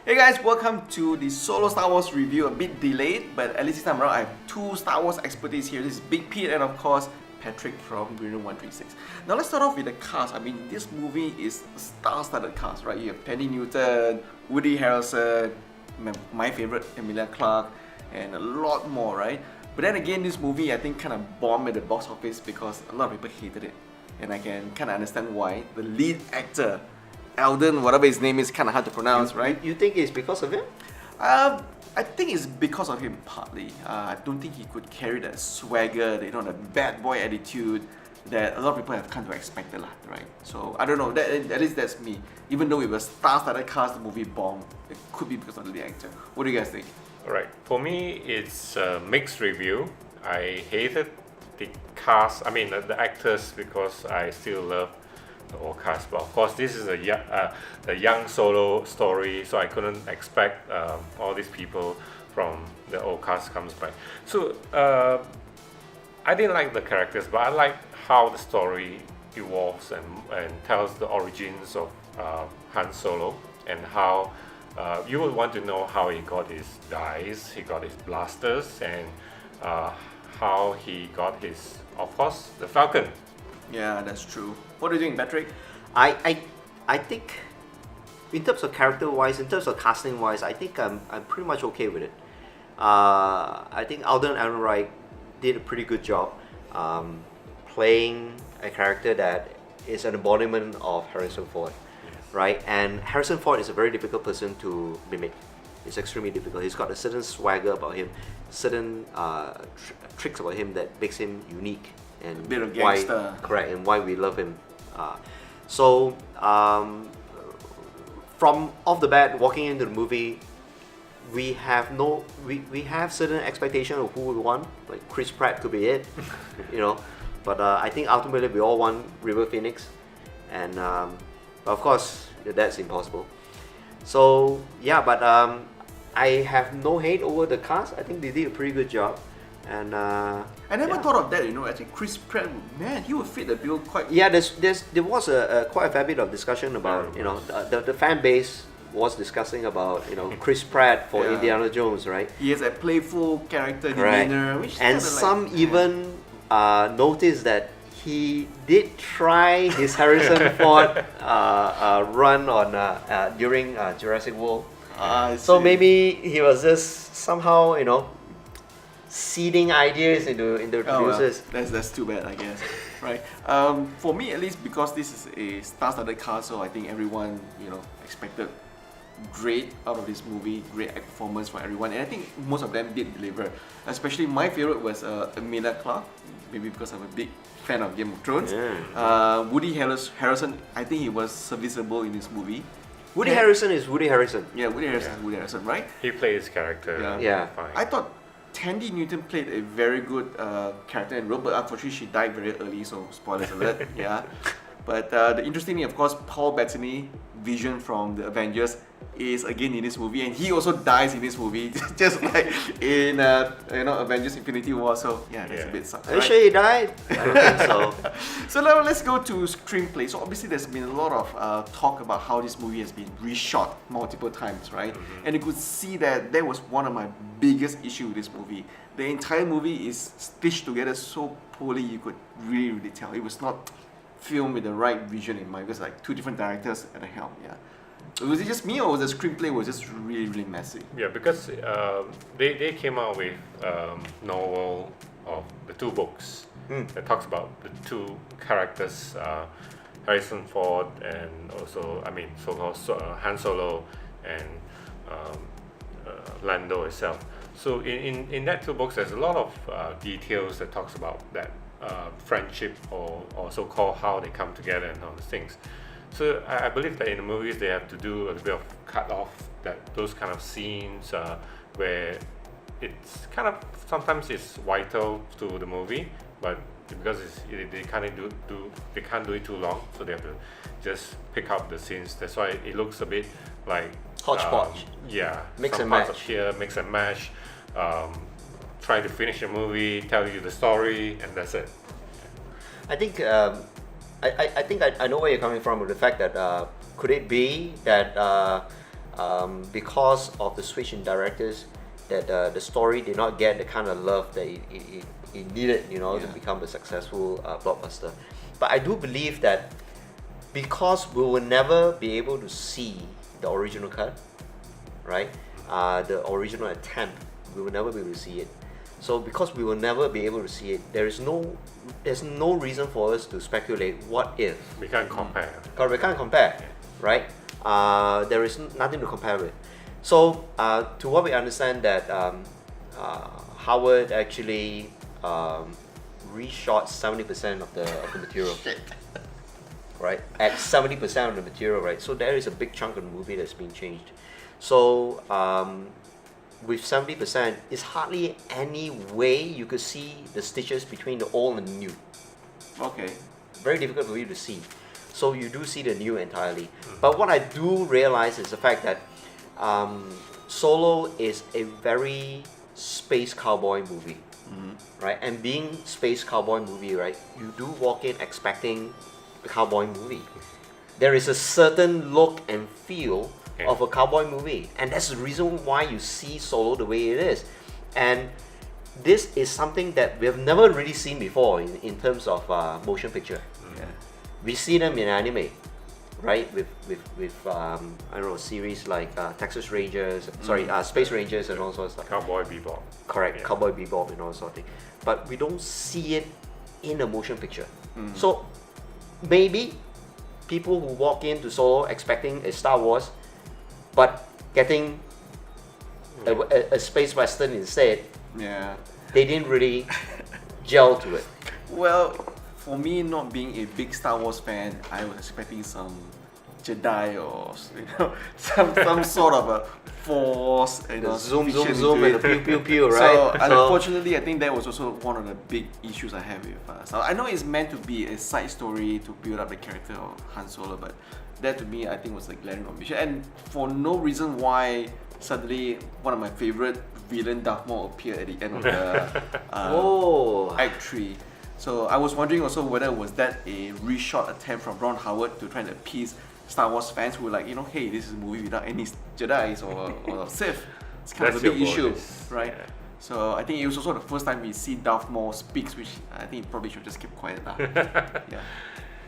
Hey guys, welcome to the solo Star Wars review. A bit delayed, but at least this time around I have two Star Wars expertise here. This is Big Pete and of course Patrick from Greenroom 136. Now let's start off with the cast. I mean, this movie is a star-studded cast, right? You have Thandie Newton, Woody Harrelson, my favorite Emilia Clarke, and a lot more, right? But then again, this movie I think kind of bombed at the box office because a lot of people hated it, and I can kind of understand why. The lead actor, Alden, whatever his name is, kind of hard to pronounce, right? You think it's because of him? I think it's because of him partly. I don't think he could carry that swagger, the bad boy attitude that a lot of people have come to expect, right? So I don't know. At least that's me. Even though it was star-studded cast, the movie bombed. It could be because of the lead actor. What do you guys think? Alright, for me it's a mixed review. I hated the cast, the actors, because I still love the old cast. But of course, this is a young solo story, so I couldn't expect all these people from the old cast comes back. So I didn't like the characters, but I like how the story evolves and tells the origins of Han Solo and how you would want to know how he got his dice, he got his blasters, and how he got his, of course, the Falcon. Yeah, that's true. What do you think, Patrick? I think, in terms of character-wise, in terms of casting-wise, I think I'm pretty much okay with it. I think Alden Ehrenreich did a pretty good job playing a character that is an embodiment of Harrison Ford. Right, and Harrison Ford is a very difficult person to mimic. It's extremely difficult. He's got a certain swagger about him, certain tricks about him that makes him unique, and a bit of why, gangster. correct, and why we love him. So from off the bat, walking into the movie, we have certain expectation of who we want. Like Chris Pratt could be it, But I think ultimately we all want River Phoenix, and. Of course, that's impossible. So yeah, but I have no hate over the cast. I think they did a pretty good job, and I never thought of that. I think Chris Pratt, man, he would fit the bill quite. Yeah, there was quite a fair bit of discussion about the fan base was discussing about Chris Pratt for Indiana Jones, right? He has a playful character demeanor, which and some even noticed that he did try his Harrison Ford run on during Jurassic World. So maybe he was just somehow, seeding ideas into the producers. Well, that's too bad, I guess. Right. For me, at least, because this is a star-studded cast, so I think everyone, expected great out of this movie, great performance for everyone, and I think most of them did deliver. Especially my favorite was Emilia Clarke, maybe because I'm a big fan of Game of Thrones. Woody Harrelson, I think he was serviceable in this movie. Woody Harrelson is Woody Harrelson. Yeah, Woody Harrelson is Woody Harrelson, right? He played his character. Yeah. Fine. I thought Thandie Newton played a very good character and role, but unfortunately she died very early, so spoilers alert. Yeah. But the interesting thing, of course, Paul Bettany, Vision from the Avengers, is again in this movie, and he also dies in this movie, just like in Avengers: Infinity War. So yeah, that's a bit sucks. Are you sure he died? I don't think so. So now let's go to screenplay. So obviously there's been a lot of talk about how this movie has been reshot multiple times, right? Mm-hmm. And you could see that was one of my biggest issues with this movie. The entire movie is stitched together so poorly, you could really, really tell it was not filmed with the right vision in mind. It was like two different directors at the helm. Yeah. Was it just me, or was the screenplay was just really, really messy? Yeah, because they came out with novel of the two books that talks about the two characters, Harrison Ford and also so-called Han Solo and Lando itself. So in that two books, there's a lot of details that talks about that friendship or so-called how they come together and all these things. So I believe that in the movies they have to do a little bit of cut off those kind of scenes where it's kind of sometimes it's vital to the movie, but because they can't do it too long, so they have to just pick up the scenes. That's why it looks a bit like hodgepodge. Mix and match. Here, mix and match. Try to finish the movie, tell you the story, and that's it. I think I know where you're coming from with the fact that could it be that because of the switch in directors, that the story did not get the kind of love that it needed, you know, to become a successful blockbuster. But I do believe that because we will never be able to see the original cut, right? The original attempt, we will never be able to see it. So because we will never be able to see it, there's no reason for us to speculate what if. We can't compare. Because we can't compare, right? There is nothing to compare with. So to what we understand that Howard actually reshot 70% of the material. Right, at 70% of the material, right? So there is a big chunk of the movie that's been changed. So with 70%, it's hardly any way you could see the stitches between the old and the new. Okay. Very difficult for you to see. So you do see the new entirely. But what I do realize is the fact that Solo is a very space cowboy movie, right? And being space cowboy movie, right? You do walk in expecting a cowboy movie. There is a certain look and feel of a cowboy movie, and that's the reason why you see Solo the way it is. And this is something that we have never really seen before in terms of motion picture. Yeah. We see them in anime, right? With I don't know, series like Texas Rangers, Space Rangers and all sorts of stuff. Cowboy Bebop. Correct, Yeah. Cowboy Bebop and all sorts of things. But we don't see it in a motion picture. So maybe people who walk into Solo expecting a Star Wars, but getting a space western instead, Yeah. they didn't really gel to it. Well, for me, not being a big Star Wars fan, I was expecting some Jedi or some sort of a force, The zoom, fiction zoom, into and it. the pew, pew, pew, So right? unfortunately, I think that was also one of the big issues I have with. So I know it's meant to be a side story to build up the character of Han Solo, but that to me I think was a glaring omission, and for no reason why suddenly one of my favorite villain Darth Maul appeared at the end of the Act 3. So I was wondering also whether was that a reshot attempt from Ron Howard to try and appease Star Wars fans who were like, hey, this is a movie without any Jedi's or Sith. It's kind of a big issue, right? Yeah. So I think it was also the first time we see Darth Maul speaks, which I think he probably should just keep quiet now. Yeah.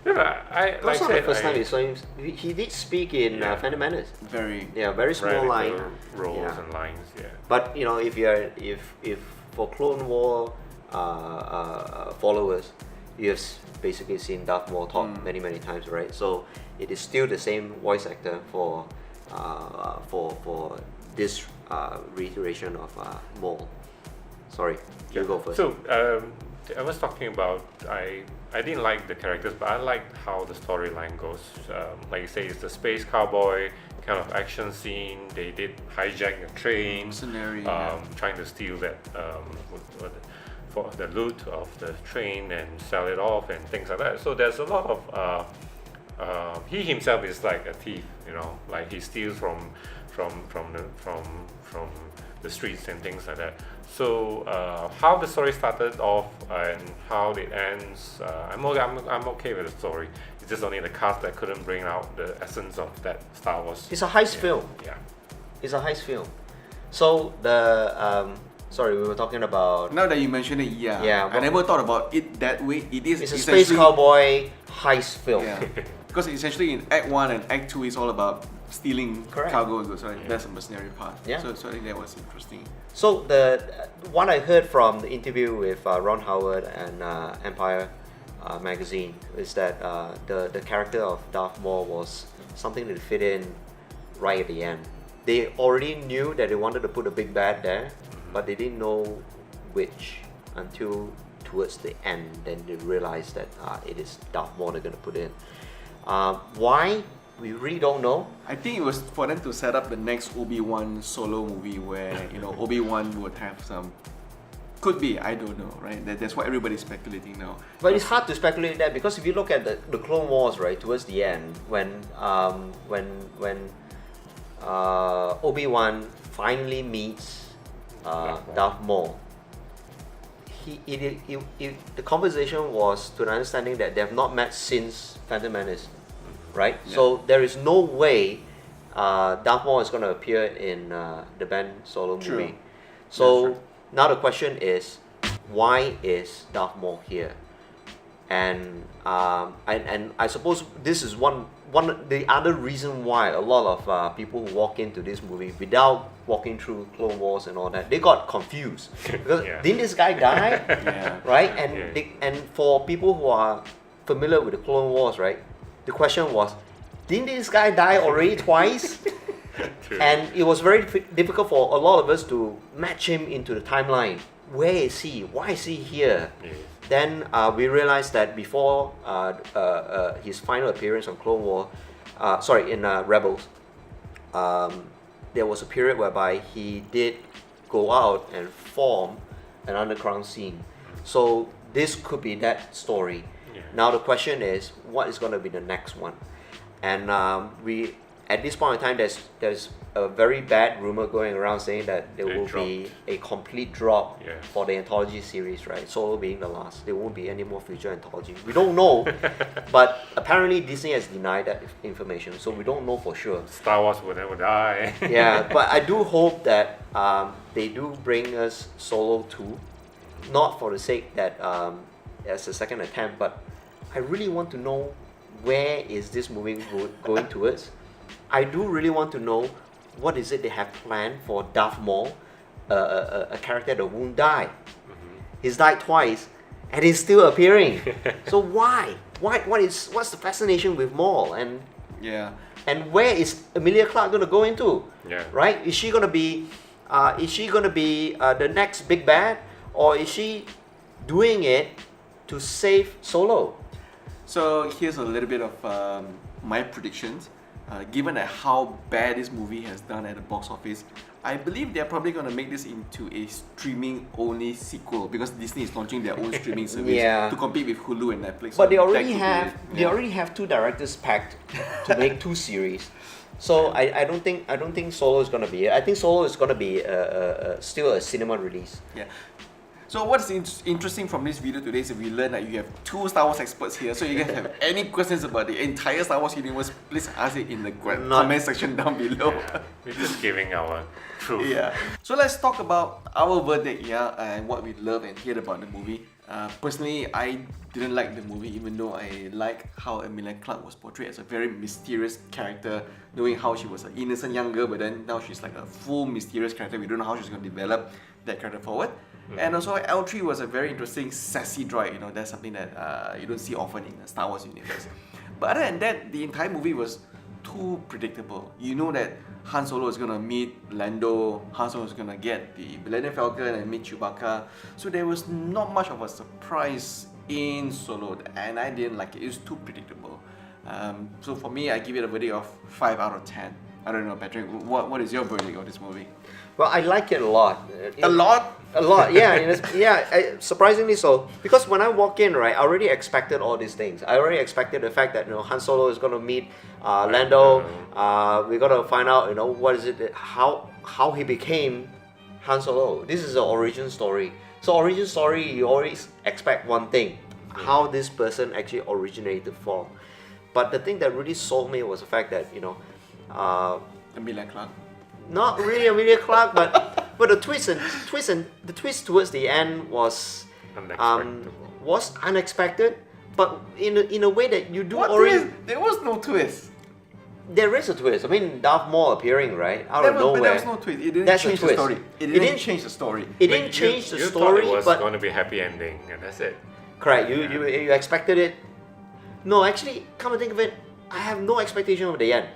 Yeah, but I like Also, I the said, first time we saw him, he did speak in Phantom Menace. Very. Yeah, very small line. roles Yeah. and lines. Yeah. But if for Clone War followers, you have basically seen Darth Maul talk many times, right? So it is still the same voice actor for this reiteration of Maul. Sorry, you go first. So I was talking about I didn't like the characters, but I liked how the storyline goes. Like you say, it's the space cowboy kind of action scene. They did hijack a train, Mercenary, trying to steal that for the loot of the train and sell it off and things like that. So there's a lot of he himself is like a thief, like he steals from the streets and things like that. So how the story started off and how it ends, I'm okay with the story. It's just only the cast that couldn't bring out the essence of that Star Wars. It's a heist film. Yeah. It's a heist film. So the sorry, we were talking about. Now that you mention it, Yeah, I never thought about it that way. It is It's a space cowboy heist film. Yeah. Because essentially in Act 1 and Act 2 is all about stealing Correct. cargo and goods, right? That's the mercenary part. Yeah. So I think that was interesting. So the what I heard from the interview with Ron Howard and Empire magazine is that the character of Darth Maul was something that fit in right at the end. They already knew that they wanted to put a big bad there, but they didn't know which until towards the end. Then they realized that it is Darth Maul they're going to put in. Why? We really don't know. I think it was for them to set up the next Obi-Wan solo movie where, Obi-Wan would have some... Could be, I don't know, right? That's what everybody's speculating now. But it's hard to speculate that because if you look at the Clone Wars, right, towards the end, when Obi-Wan finally meets Darth Maul, the conversation was to an understanding that they have not met since Phantom Menace, right? Yeah. So there is no way Darth Maul is going to appear in the Ben Solo True. movie. So That's true. now the question is, why is Darth Maul here? And I suppose this is one the other reason why a lot of people who walk into this movie without walking through Clone Wars and all that, they got confused because Yeah. didn't this guy die? Yeah. Right? And Yeah. and for people who are familiar with the Clone Wars, right, the question was, didn't this guy die already twice? True. And it was very difficult for a lot of us to match him into the timeline. Where is he? Why is he here? Yes. Then we realized that before his final appearance on Clone War, in Rebels, there was a period whereby he did go out and form an underground scene. So this could be that story. Yeah. Now the question is, what is going to be the next one? And we, at this point in time, there's a very bad rumor going around saying that there They will be a complete drop Yes. for the anthology series, right? Solo being the last. There won't be any more future anthology. We don't know, but apparently Disney has denied that information, so we don't know for sure. Star Wars will never die. Yeah, but I do hope that they do bring us Solo 2, not for the sake that as a second attempt, but I really want to know where is this movie going towards. I do really want to know what is it they have planned for Darth Maul, a character that won't die. He's died twice, and he's still appearing. So why? What's the fascination with Maul? Yeah. And where is Emilia Clarke going to go into? Yeah. Right? Is she going to be the next big bad, or is she doing it to save Solo? So here's a little bit of my predictions. Given that how bad this movie has done at the box office, I believe they're probably going to make this into a streaming-only sequel because Disney is launching their own streaming service Yeah. to compete with Hulu and Netflix. But they So already that could be it. already have two directors packed to make two series. So I don't think Solo is gonna be it. I think Solo is gonna be still a cinema release. Yeah. So what's interesting from this video today is we learned that you have two Star Wars experts here. So you guys have any questions about the entire Star Wars universe, please ask it in the comment section down below. Yeah. We're just giving our truth. Yeah. So let's talk about our verdict, and what we love and hate about the movie. Personally, I didn't like the movie, even though I like how Emilia Clarke was portrayed as a very mysterious character, knowing how she was an innocent young girl, but then now she's like a full mysterious character. We don't know how she's going to develop that character forward. And also, L3 was a very interesting, sassy droid. That's something that you don't see often in the Star Wars universe. But other than that, the entire movie was too predictable. You know that Han Solo is gonna meet Lando, Han Solo is gonna get the Millennium Falcon and meet Chewbacca. So there was not much of a surprise in Solo, and I didn't like it. It was too predictable. So for me, I give it a verdict of 5 out of 10. I don't know, Patrick, what is your verdict of this movie? Well, I like it a lot. A lot? A lot, yeah, surprisingly so. Because when I walk in, right, I already expected all these things. I already expected the fact that Han Solo is gonna meet Lando. We're gonna find out, what is it, how he became Han Solo. This is an origin story. So origin story, you always expect one thing: how this person actually originated from. But the thing that really sold me was the fact that Emilia Clarke. not really Emilia Clarke, but the twist towards the end was unexpected, but in a way that you do What already. twist? There was no twist. There is a twist. I mean, Darth Maul appearing right out of But nowhere. there was no twist. It didn't That's change the the twist. story. It It didn't didn't- change the story. It didn't change the you story, thought it was but going to be happy ending, and that's it. correct. You expected it. No, actually, come to think of it, I have no expectation of the end.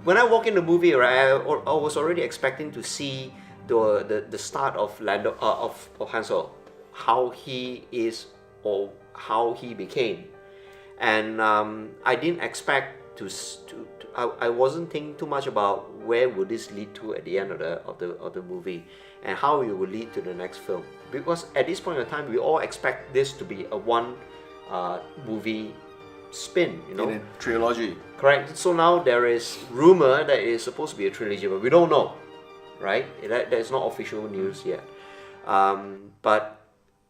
When I walk in the movie, right, I was already expecting to see the start of Lando of Han Solo, how he is or how he became, and I didn't expect I wasn't thinking too much about where would this lead to at the end of the movie, and how it would lead to the next film. Because at this point in time, we all expect this to be a one movie spin, In a trilogy. Correct. So now there is rumor that it is supposed to be a trilogy, but we don't know, right? That is not official news yet. But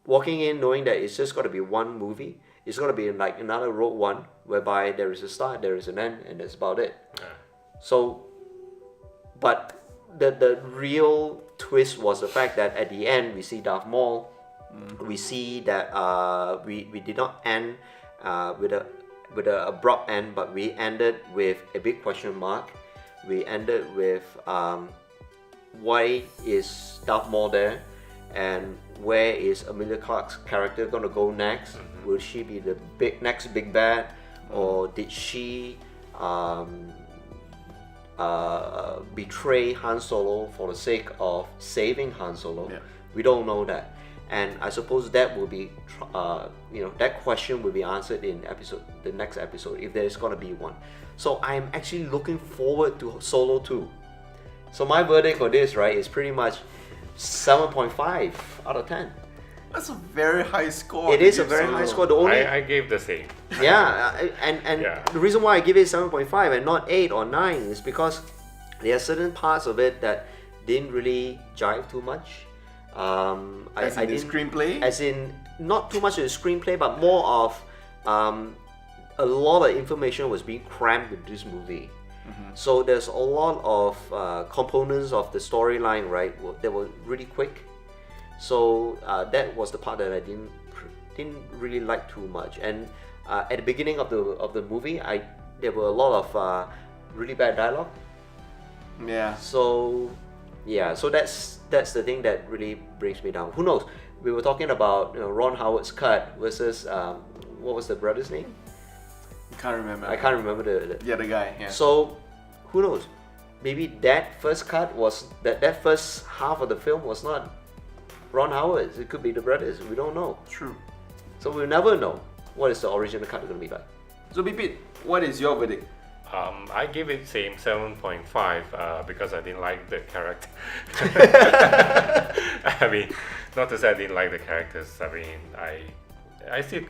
walking in knowing that it's just got to be one movie, it's got to be like another Rogue One, whereby there is a start, there is an end, and that's about it. So, but the real twist was the fact that at the end we see Darth Maul. We see that we did not end with a abrupt end, but we ended with a big question mark. We ended with why is Darth Maul there, and where is Emilia Clarke's character going to go next? Will she be the next big bad, or did she betray Han Solo for the sake of saving Han Solo? Yeah. We don't know that, and I suppose that will be, that question will be answered in the next episode, if there is going to be one. So I'm actually looking forward to Solo 2. So my verdict for this, right, is pretty much 7.5 out of 10. That's a very high score. It is a very high score. The only I gave the same. yeah, and Yeah. the reason why I give it 7.5 and not 8 or 9 is because there are certain parts of it that didn't really jive too much. As in the didn't- screenplay? As in, not too much of the screenplay, but more of a lot of information was being crammed with this movie. So there's a lot of components of the storyline, right, that were really quick. So that was the part that I didn't really like too much. And at the beginning of the movie, there were a lot of really bad dialogue. Yeah. So yeah, so that's the thing that really brings me down. Who knows? We were talking about Ron Howard's cut versus what was the brother's name? Can't remember. I can't remember Yeah, the guy. Yeah. So who knows? Maybe that first cut was that first half of the film was not Ron Howard's. It could be the brothers. We don't know. True. So we'll never know what is the original cut going to be like. So Bipit, what is your verdict? I give it same 7.5 because I didn't like the character. I mean, not to say I didn't like the characters. I mean, I still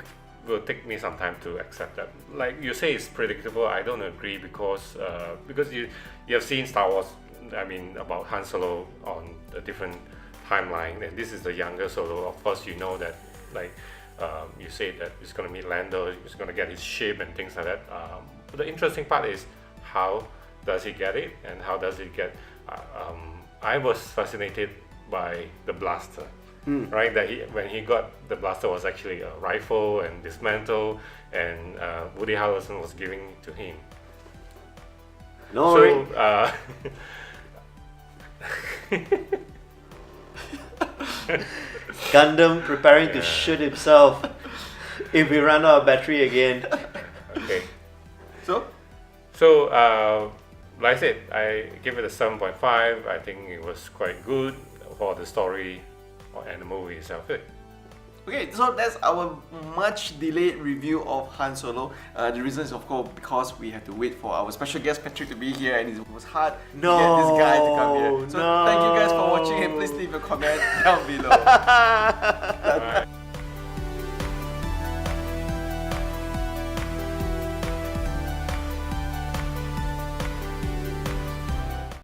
will take me some time to accept that. Like you say, it's predictable. I don't agree because you have seen Star Wars. I mean, about Han Solo on a different timeline, and this is the younger Solo. Of course, you know that like. You say that he's going to meet Lando, he's going to get his ship and things like that. But the interesting part is how does he get it and how does he get... I was fascinated by the blaster, right? That when he got the blaster was actually a rifle and dismantle, and Woody Harrelson was giving it to him. No. So, Gundam preparing to shoot himself if we run out of battery again. okay. So, Like I said, I give it a 7.5. I think it was quite good for the story and the movie itself. okay, so that's our much delayed review of Han Solo. The reason is of course because we have to wait for our special guest Patrick to be here, and it was hard to get this guy to come here. So thank you guys for watching, and please leave a comment down below. Alright.